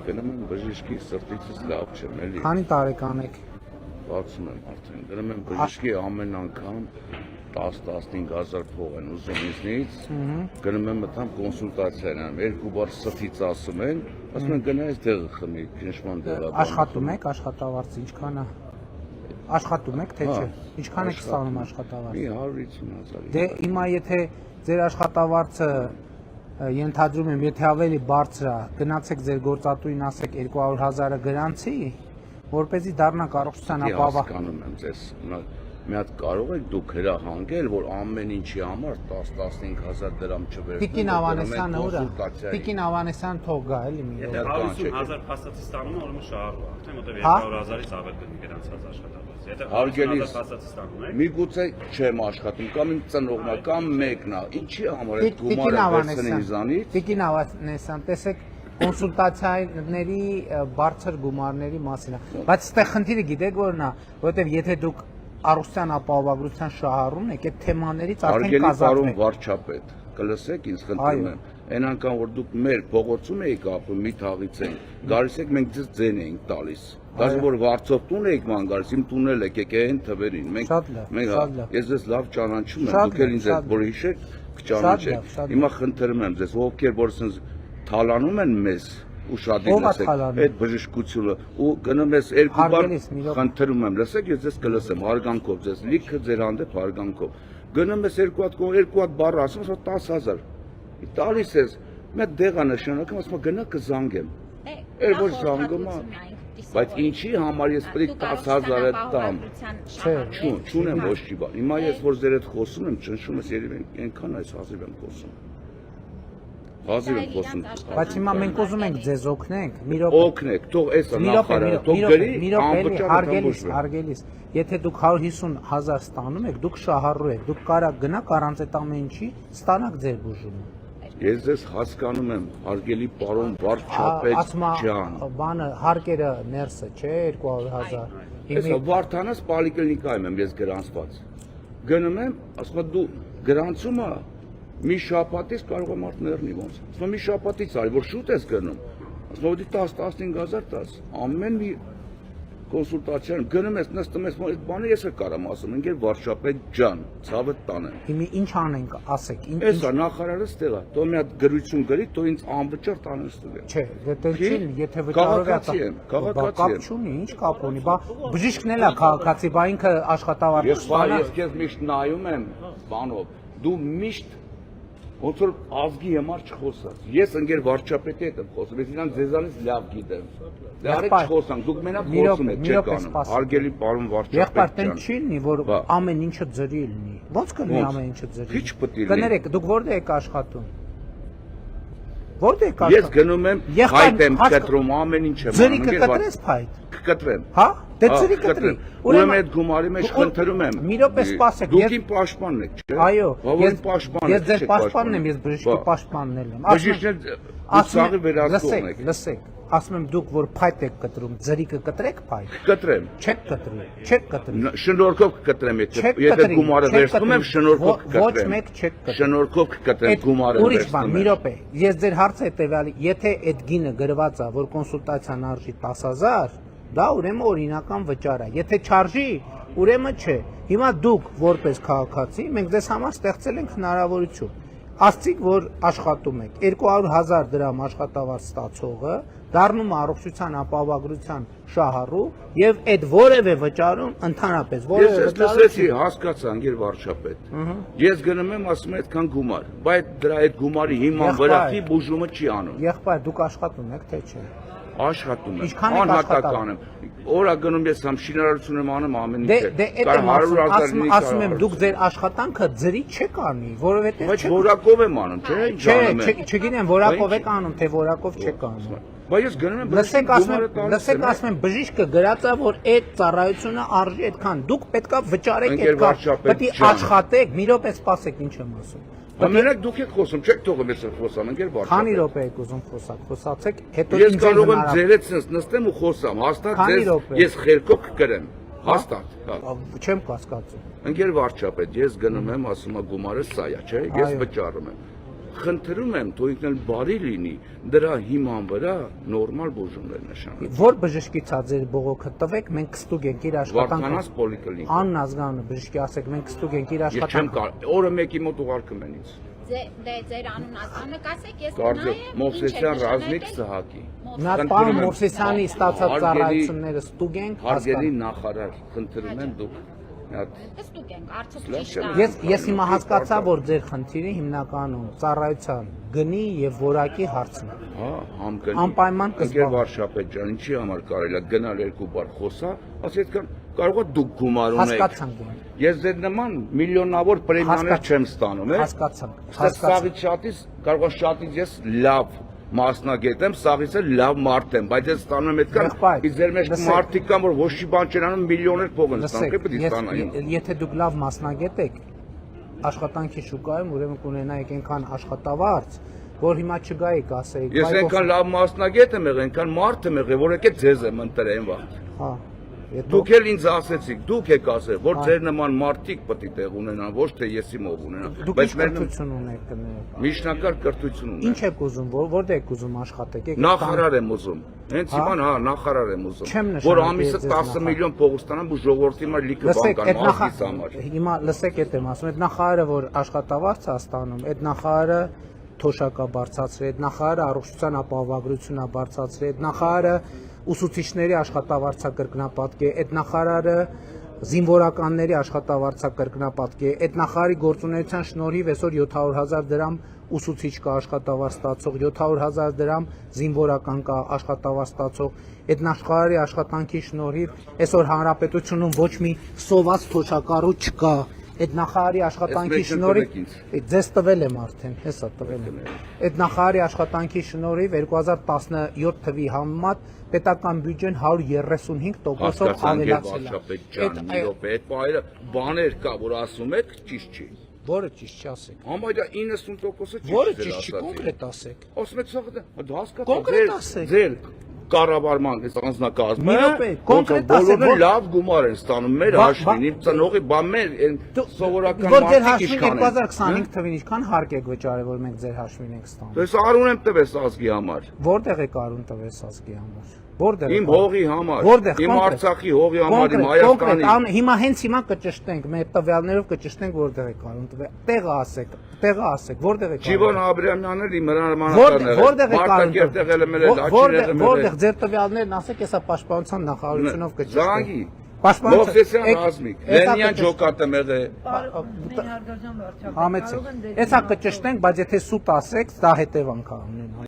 գնում եմ բժիշկի սրտիցս լավ չեմ էլի։ Քանի տարեկան եք։ 60 եմ արդեն։ Գնում եմ բժիշկի ամեն անգամ 10-15 հազար փող են ուզում ինձնից։ Գնում եմ մտամ կոնսուլտացիա անեմ, երկու բառ սրտից ասում են, ասում են գնա այս դեղը խմի, քննշման դեղը։ Աշխատում եք, աշխատավարձը ինչքան է։ Աշխատում եք, թե չէ։ Ինչքան եք ստանում աշխատավարձ։ Մի 150,000։ Դե հիմա եթե ձեր աշխատավարձը ենթադրում եմ, եթե ավելի բարձր է, գնացեք ձեր գործատուին ասեք 200,000-ը գրանցի, որպեսզի դառնա առողջության ապահով։ Հասկանում եմ ձեզ։ Մի հատ կարող եք դուք հրահանգել, որ ամեն ինչի համար 10-15 հազար դրամ չվերցնեք։ Տիկին Ավանեսյանը ուր է։ Տիկին Ավանեսյան թող գա էլի մի։ Եթե 150,000 փաստացի ստանում է, ուրեմն շահառու է, արդեն մոտև 200,000-ից ավել կլինի գրանցած աշխատավարձ։ Եթե 150,000 փաստացի ստանում եք։ Միգուցե չեմ աշխատում, կամ իմ ծնողն է, կամ մեկն է։ Ինչի համար է գումարը վերցնեն ինձանից։ Տիկին Ավանեսյան, տեսեք կոնսուլտացիաների բարձր գումարների մասին է։ Բայց այստեղ խնդիրը գիտեք որն է, որովհետև եթե դուք առողջության ապահովագրության շահառուն եք, այդ թեմաներից արդեն կազատվեք։ Պարոն վարչապետ, կլսեք ինձ խնդրում եմ։ Այն անգամ որ դուք մեր փողոցում եք ապրում, մի թաղից ենք, գալիս եք մենք ձեզ ձեն ենք տալիս։ Դաժե որ վարձով տուն եք ման գալիս, իմ տունել եք եկեք այն թվերին։ Մենք ես ձեզ լավ ճանաչում եմ, դուք էլ ինձ այդ որ հիշեք, կճանաչեք։ Հիմա խնդրում եմ ձեզ, ովքեր որ ասենց թալանում են մեզ ուշադիր լսեք այդ բժշկությունը ու գնում ես երկու բար խնդրում եմ լսեք ես ձեզ կլսեմ հարգանքով ձեզ լիքը ձեր հանդեպ հարգանքով գնում ես երկու հատ բառ ասում ես 10,000 տալիս ես մեկ դեղա նշանակում ասում գնա կզանգեմ էլ ոչ զանգում բայց ինչի համար ես պետք 10,000-ը տամ չունեմ ոչ մի բան հիմա ես որ ձեր հետ խոսում եմ ճնշում ես երևի այնքան այս հազիվ եմ խոսում Հազիվ եմ խոսում։ Բայց հիմա մենք ուզում ենք ձեզ օգնենք, մի րոպե։ Օգնեք, թող էսը նախարարը, թող գրի, անվճար հարգելիս, եթե դուք 150,000 ստանում եք, դուք շահառու եք, դուք կարաք գնաք առանց այդ ամեն ինչի, ստանաք ձեր բուժումը։ Ես ձեզ հասկանում եմ, հարգելի պարոն վարչապետ ջան։ Բանը հարկերը ներսը, չէ, 200,000։ Էսա Վարդանաս պոլիկլինիկայում եմ ես գրանցված։ Գնում եմ, ասում եմ դու գրանցումը մի շաբաթից կարող եմ մարդ ներնի ոնց։ Ասում մի շաբաթից արի, որ շուտ ես գնում։ Ասում որ 10-15,000 տաս։ Ամեն մի կոնսուլտացիան գնում ես նստում ես այդ բանը ես էլ կարամ ասում, ինքեր վարչապետ ջան, ցավը տանեմ։ Հիմա ինչ անենք, ասեք, ինչ։ Էսա նախարարը ստեղ է, թող մի հատ գրություն գրի, թող ինձ անվճար տանեն ստուդիա։ Չէ, դե չի, եթե վճարով է քաղաքացի եմ, կապ չունի, ինչ կապ ունի, բա բժիշկն էլ է քաղաքացի, բա ինքը աշխատավարձ։ Ես քեզ միշտ նայում եմ, բանով, դու միշտ ոնց որ ազգի համար չխոսած։ Ես ընկեր վարչապետի հետ եմ խոսում, ես իրան ձեզանից լավ գիտեմ։ Դե արեք չխոսանք, դուք մենակ խոսում եք, չեք անում։ Հարգելի պարոն վարչապետ ջան։ Եղբայր, տեն չի լինի, որ ամեն ինչը ձրի լինի։ Ոնց կլինի ամեն ինչը ձրի։ Քիչ պետք է լինի։ Կներեք, դուք որտե եք աշխատում։ Որտե եք աշխատում։ Ես գնում եմ, փայտ եմ կտրում, ամեն ինչ եմ անում։ Ձրի կկտրես փայտ։ Կկտրեմ։ Հա? Դե ձրի կտրի։ Ուրեմն այդ գումարի մեջ խնդրում եմ։ Մի րոպե սպասեք։ Դուք իմ պաշտպանն եք, չէ՞։ Այո, ես ձեր պաշտպանն եմ, ես բժշկի պաշտպանն եմ։ Բժիշկն ասաղի վերահսկողն եք։ Լսեք, ասում եմ դուք որ փայտ եք կտրում, ձրի կկտրեք փայտ։ Կտրեմ։ Չեք կտրի, չեք կտրի։ Շնորհքով կկտրեմ, եթե գումարը վերցնում եմ, շնորհքով կկտրեմ։ Ոչ մեկ չեք կտրի։ Շնորհքով կկտրեմ գումարը վերցնում եմ։ Ուրիշ բան, մի րոպե։ Ես ձեր հարցը հետեւյալի, եթե այդ գինը գրված է, որ կոնսուլտացիան արժի 10,000, դա ուրեմն օրինական վճար է։ Եթե չարժի, ուրեմն չէ։ Հիմա դուք որպես քաղաքացի, մենք ձեզ համար ստեղծել ենք հնարավորություն։ Ասցիք, որ աշխատում եք 200,000 դրամ աշխատավարձ ստացողը դառնում է առողջության ապահովագրության շահառու եւ այդ որևէ վճարում ընդհանրապես որևէ Ես լսեցի, հասկացա, անգեր վարչապետ։ Ես գնում եմ, ասում եմ այդքան գումար, բայց դրա այդ գումարի հիման վրա բուժումը չի անում։ Եղբայր, դուք աշխատում եք, թե չէ։ Աշխատում եմ, անհատական եմ։ Օրա գնում ես համ շինարարություն եմ անում ամեն ինչ։ Դե այդ ասում եմ դուք ձեր աշխատանքը ձրի չեք անի, որովհետեւ Բայց որակով եմ անում, չէ՞, ջանում եմ։ Չգիտեմ, որակով եք անում, թե որակով չեք անում։ Բայց ես գնում եմ լսեք ասում եմ բժիշկը գրած է, որ այդ ծառայությունը արժի այդքան։ Դուք պետքա վճարեք այդքան։ Պետք է աշխատեք, մի րոպե սպասեք, ինչ եմ ասում։ Ամենակ դուք եք խոսում, չեք թողում ես խոսամ, ընկեր վարչապետ։ Քանի րոպե եք ուզում խոսացեք, հետո ես կարող եմ ձերից նստեմ ու խոսամ, հաստատ ձեզ ես խելքով կգրեմ, հաստատ։ Չեմ հասկացում։ Ընկեր վարչապետ, ես գնում եմ, ասում եմ գումարը սա է, չէ՞, ես վճարում եմ։ խնդրում եմ, թող ինքն էլ բարի լինի, դրա հիման վրա նորմալ բուժումներ նշանակի։ Որ բժշկից ա ձեր բողոքը տվեք, մենք կստուգ ենք իր աշխատանքը։ Վարդանանց պոլիկլինիկա։ Անն ազգանը բժշկի ասեք, մենք կստուգ ենք իր Ես չեմ աշխատանքը։ կարող, օրը մեկի մոտ ուղարկում են ինձ։ Ձեր անուն ազգանը կասեք, ես Կարծեք, Մովսեսյան Ռազմիկ Սահակի։ Նա պարոն Մովսեսյանի ստացած ծառայությունները ստուգ ենք, Հարգելի նախարար, խնդրում եմ դուք Ստուգ ենք, արդյոք Լավ ճիշտ չէ։ է։ Ես հիմա հասկացա, որ ձեր խնդիրը հիմնականում ծառայության գնի եւ որակի հարցն է։ հա, համկն։ Անպայման Ընկեր կզբաղվի։ Վարշապետ ջան, ինչի համար կարելի է գնալ երկու բար խոսա, ասի այդքան կարող է դուք գումար ունեք։ Հասկացանք մենք։ Ես ձեր նման միլիոնավոր պրեմիաներ չեմ ստանում, Հասկացանք, Սաղից շատից կարող է շատից ես լավ մասնագետ եմ, սաղից էլ լավ մարդ եմ, բայց ես ստանում եմ այդքան, Եղբայր, իսկ ձեր մեջ լսեք։ մարդիկ կան, որ ոչ մի բան չեն անում, միլիոներ փող են ստանում, Լսեք, պետք է ստանային։ եթե դուք լավ մասնագետ եք աշխատանքի շուկայում, ուրեմն կունենայիք այնքան աշխատավարձ, որ հիմա չգայիք ասեիք։ Ես այնքան լավ մասնագետ եմ եղել, այնքան մարդ եմ եղել, որ եկեք ձեզ եմ ընտրեն վաղ։ Հա։ Դուք էլ ինձ ասեցիք, դուք եք ասել, որ ձեր նման մարդիկ պետք է տեղ ունենան, ոչ թե եսի մով ունենան։ Դուք ինչ կրթություն ունեք կներեք։ Միջնակարգ կրթություն ունեմ։ Ինչ եք ուզում, որտեղ եք ուզում աշխատեք։ Նախարար եմ ուզում։ Հենց Հա? հիմա նախարար եմ ուզում։ Չեմ Որ նշանակի ամիսը ես 10 նախարար։ միլիոն փող ստանամ ու ժողովրդի համար լիքը բան Լսեք, կան այդ մարդիս համար։ հիմա լսեք, այդ եմ ասում, այդ նախարարը, որ աշխատավարձ է ստանում, այդ նախարարը թոշակա բարձրացրել, այդ նախարարը առողջության ապահովագրություն է բարձրացրել, այդ նախարարը ուսուցիչների աշխատավարձը կրկնապատկի, այդ նախարարը զինվորականների աշխատավարձը կրկնապատկի, այդ նախարարի գործունեության շնորհիվ այսօր 700,000 դրամ ուսուցիչ կա աշխատավարձ ստացող, 700,000 դրամ զինվորական կա աշխատավարձ ստացող, այդ նախարարի աշխատանքի շնորհիվ այսօր հանրապետությունում ոչ մի սոված թոշակառու չկա։ Այդ նախարարի աշխատանքի շնորհիվ ձեզ տվել եմ արդեն, հեսա տվել եմ։ Այդ նախարարի աշխատանքի շնորհիվ 2017 թվի համեմատ պետական բյուջեն 135%-ով ավելացել է։ Այդ բայրը բաներ կա, որ ասում եք, ճիշտ չի։ Որը ճիշտ չասեք։ Համարյա 90%-ը ճիշտ է։ Որը ճիշտ չի, կոնկրետ ասեք։ Ասում եք սա դա հասկացա։ Կոնկրետ ասեք։ Ձեր կառավարման այս անձնակազմը Մի րոպե, կոնկրետ ասեք, բոլորը որ- լավ գումար են ստանում մեր հաշվին, իմ ծնողի բան մեր այն սովորական Որ ձեր մարդիկ հաշվին իշխան են։ 2025 թվին ինչքան հարկ եք վճարել, որ մենք ձեր հաշվին ենք ստանում։ Ես արուն եմ տվես ազգի համար։ Որտեղ եք արուն տվես ազգի համար։ Որտեղ Իմ հողի համար, Որտեղ, իմ կոնկրետ։ Արցախի հողի համար, իմ Կոնկրետ, Հայաստանի։ հիմա հենց հիմա կճշտենք, մեր տվյալներով կճշտենք որտեղ եք արուն տվել։ Տեղը ասեք, որտեղ եք արուն։ Ջիվոն Աբրամյանն էլ իմ Որտեղ եք արուն Մարտակերտ եղել եմ, Լաչին եղել եմ։ Որտեղ ձեր տվյալներն ասեք, հեսա պաշտպանության նախարարությունով կճշտենք։ Զանգի։ Մովսեսյան Ռազմիկ, Լենյան ջոկատ եմ եղել։ Համեցեք։ Էսա կճշտենք, բայց եթե սուտ ասեք, դա հետևանք է ունենա։